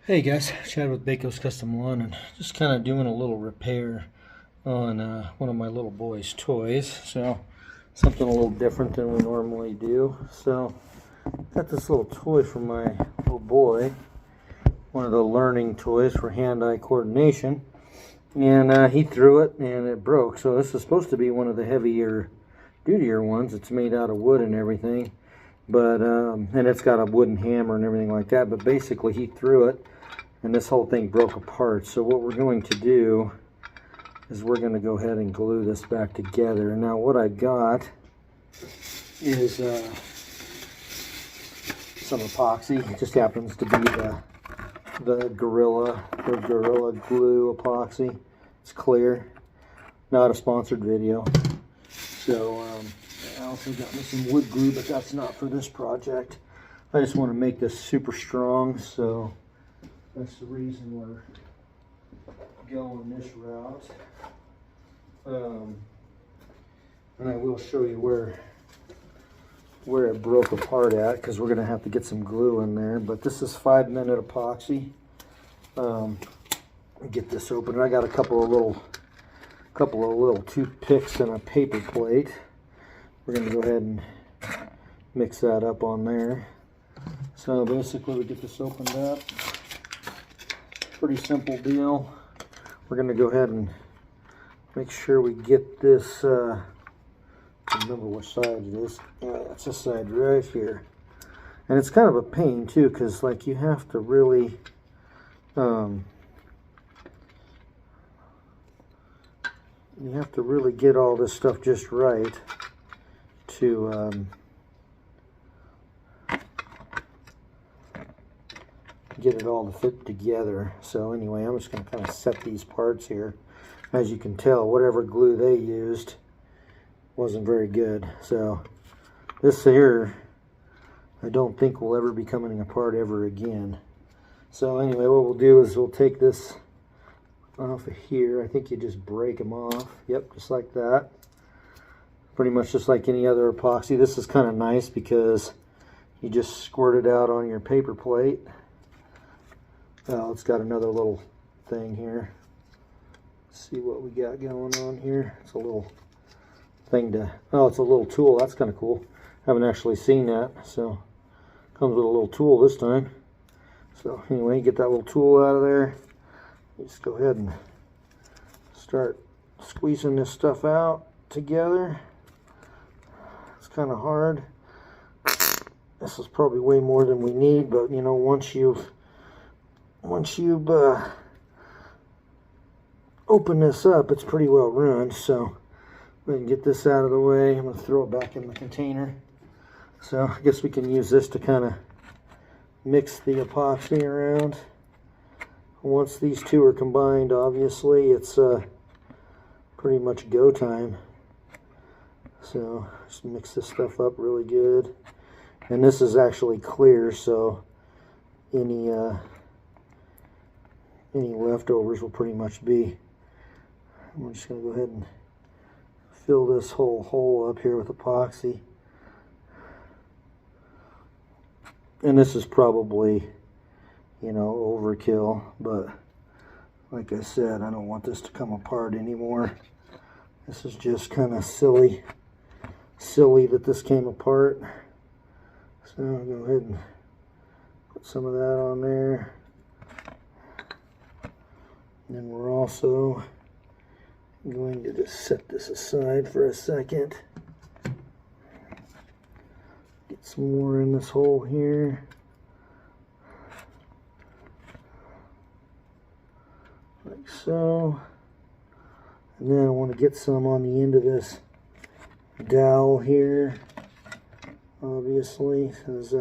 Hey guys, Chad with BAKO'S Custom Lawn, and just kind of doing a little repair on one of my little boy's toys. So something a little different than we normally do. So got this little toy for my little boy, one of the learning toys for hand-eye coordination, and he threw it and it broke. So this is supposed to be one of the heavier, dudier ones. It's made out of wood and everything, but and it's got a wooden hammer and everything like that. But basically, he threw it and this whole thing broke apart. So what we're going to do is we're going to go ahead and glue this back together. And now what I got is some epoxy. It just happens to be the Gorilla Glue epoxy. It's clear, not a sponsored video. So I also got me some wood glue, but that's not for this project. I just want to make this super strong, so that's the reason we're going this route. And I will show you where it broke apart at, because we're going to have to get some glue in there. But this is 5-minute epoxy. Get this open. I got a couple of little toothpicks and a paper plate. We're going to go ahead and mix that up on there. So basically, we get this opened up. Pretty simple deal. We're going to go ahead and make sure we get this, remember what side it is. Yeah, that's this side right here. And it's kind of a pain too, because like you have to really get all this stuff just right to get it all to fit together. So anyway, I'm just going to kind of set these parts here. As you can tell, whatever glue they used wasn't very good. So this here, I don't think will ever be coming apart ever again. So anyway, what we'll do is we'll take this off of here. I think you just break them off. Yep, just like that. Pretty much just like any other epoxy. This is kind of nice because you just squirt it out on your paper plate. Oh, it's got another little thing here. Let's see what we got going on here. It's a little thing to, oh, it's a little tool. That's kind of cool. Haven't actually seen that. So comes with a little tool this time. So anyway, get that little tool out of there. Just go ahead and start squeezing this stuff out together. It's kind of hard. This is probably way more than we need, but you know, once you've open this up, it's pretty well ruined. So we can get this out of the way. I'm going to throw it back in the container. So I guess we can use this to kind of mix the epoxy around. Once these two are combined, obviously it's pretty much go time. So just mix this stuff up really good. And this is actually clear, so any leftovers will pretty much be. We're just going to go ahead and fill this whole hole up here with epoxy. And this is probably, you know, overkill, but like I said, I don't want this to come apart anymore. This is just kind of silly that this came apart. So I'll go ahead and put some of that on there. And then we're also going to just set this aside for a second. Get some more in this hole here. Like so. And then I want to get some on the end of this dowel here, obviously, because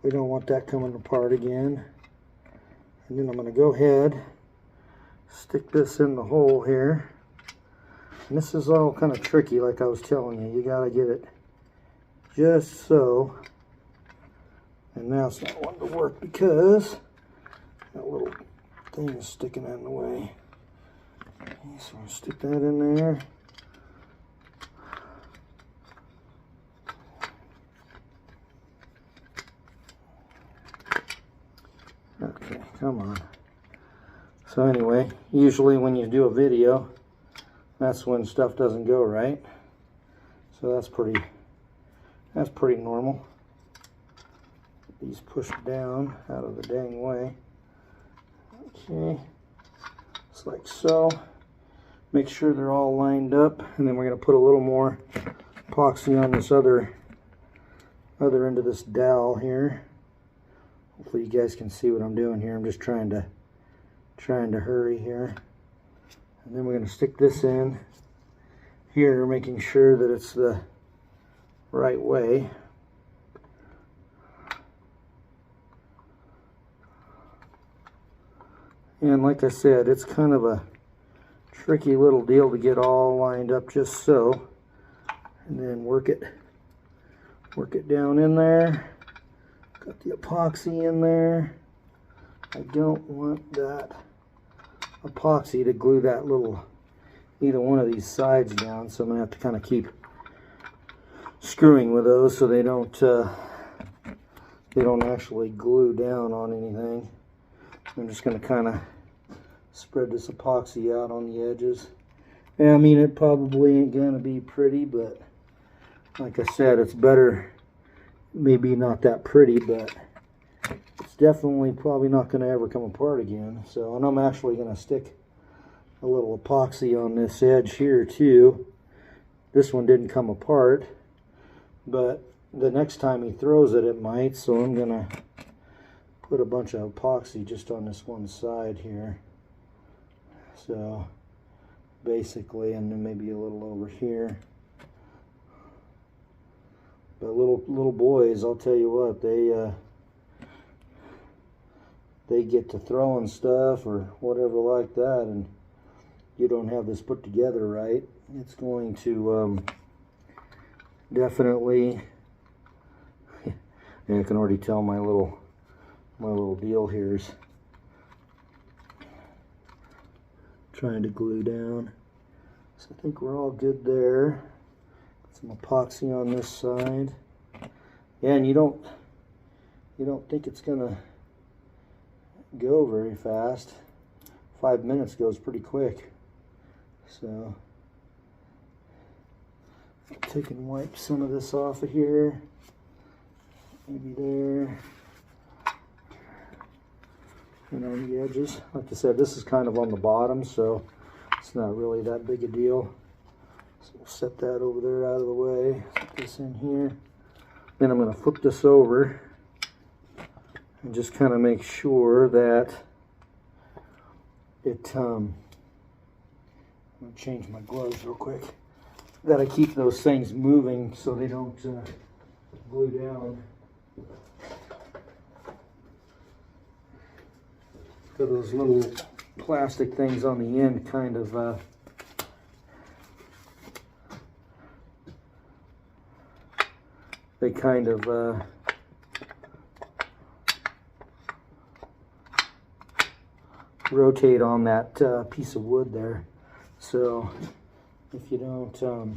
we don't want that coming apart again. And then I'm going to go ahead, stick this in the hole here. And this is all kind of tricky, like I was telling you. You got to get it just so. And now it's not wanting to work because that little thing is sticking in the way. Okay, so I'll stick that in there. Okay, come on. So anyway, usually when you do a video, that's when stuff doesn't go right. So that's pretty normal. These push down out of the dang way. Okay, just like so. Make sure they're all lined up, and then we're going to put a little more epoxy on this other end of this dowel here. Hopefully you guys can see what I'm doing here. I'm just trying to hurry here. And then we're going to stick this in here, making sure that it's the right way. And like I said, it's kind of a tricky little deal to get all lined up just so. And then work it down in there. Got the epoxy in there. I don't want that epoxy to glue that either one of these sides down, so I'm gonna have to kind of keep screwing with those so they don't actually glue down on anything. I'm just gonna kind of spread this epoxy out on the edges. Yeah, I mean, it probably ain't gonna be pretty, but like I said, it's better. Maybe not that pretty, but it's definitely probably not going to ever come apart again. So, and I'm actually going to stick a little epoxy on this edge here too. This one didn't come apart, but the next time he throws it, it might. So I'm going to put a bunch of epoxy just on this one side here. So basically, and then maybe a little over here. But little boys, I'll tell you what, they get to throwing stuff or whatever like that, and you don't have this put together right, it's going to definitely. Yeah, I can already tell my little deal here is trying to glue down. So I think we're all good there. Some epoxy on this side. Yeah, and you don't think it's gonna go very fast. 5 minutes goes pretty quick. So I'll take and wipe some of this off of here. Maybe there. And on the edges. Like I said, this is kind of on the bottom, so it's not really that big a deal. So we'll set that over there out of the way. Put this in here. Then I'm going to flip this over and just kind of make sure that it, I'm going to change my gloves real quick, that I keep those things moving so they don't glue down. So those little plastic things on the end kind of they kind of rotate on that piece of wood there. So if you don't, oh,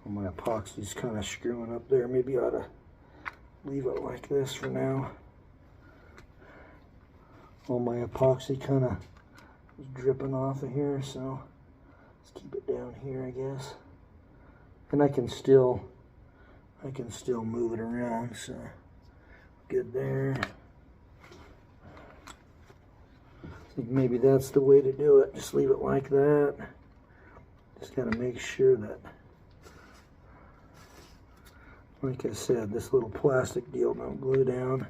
my epoxy's kind of screwing up there. Maybe I ought to leave it like this for now. All my epoxy kind of is dripping off of here, so let's keep it down here, I guess. And I can still move it around, so good there. I think maybe that's the way to do it. Just leave it like that. Just got to make sure that, like I said, this little plastic deal don't glue down.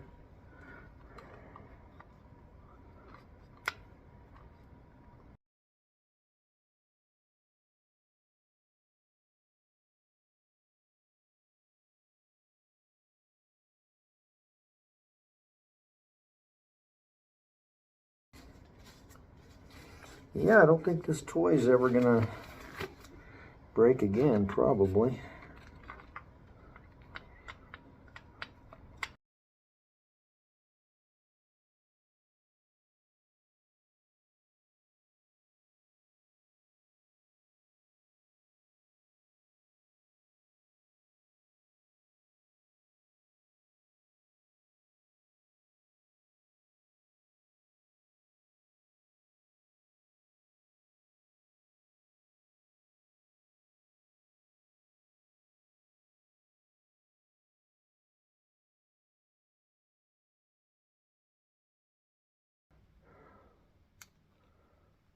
Yeah, I don't think this toy is ever gonna break again, probably.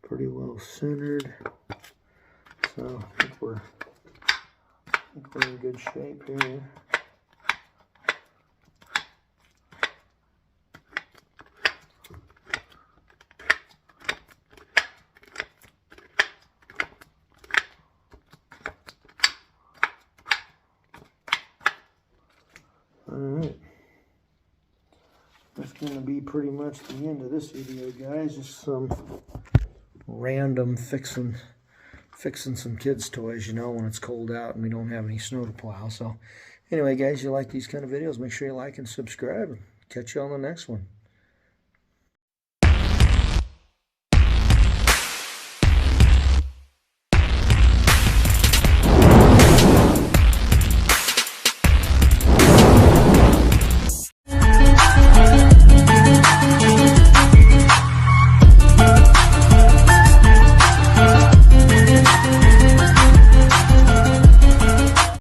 pretty well centered. So I think we're in good shape here. Alright, that's going to be pretty much the end of this video, guys. Just some random fixing some kids' toys, you know, when it's cold out and we don't have any snow to plow. So anyway, guys, you like these kind of videos, make sure you like and subscribe. Catch you on the next one.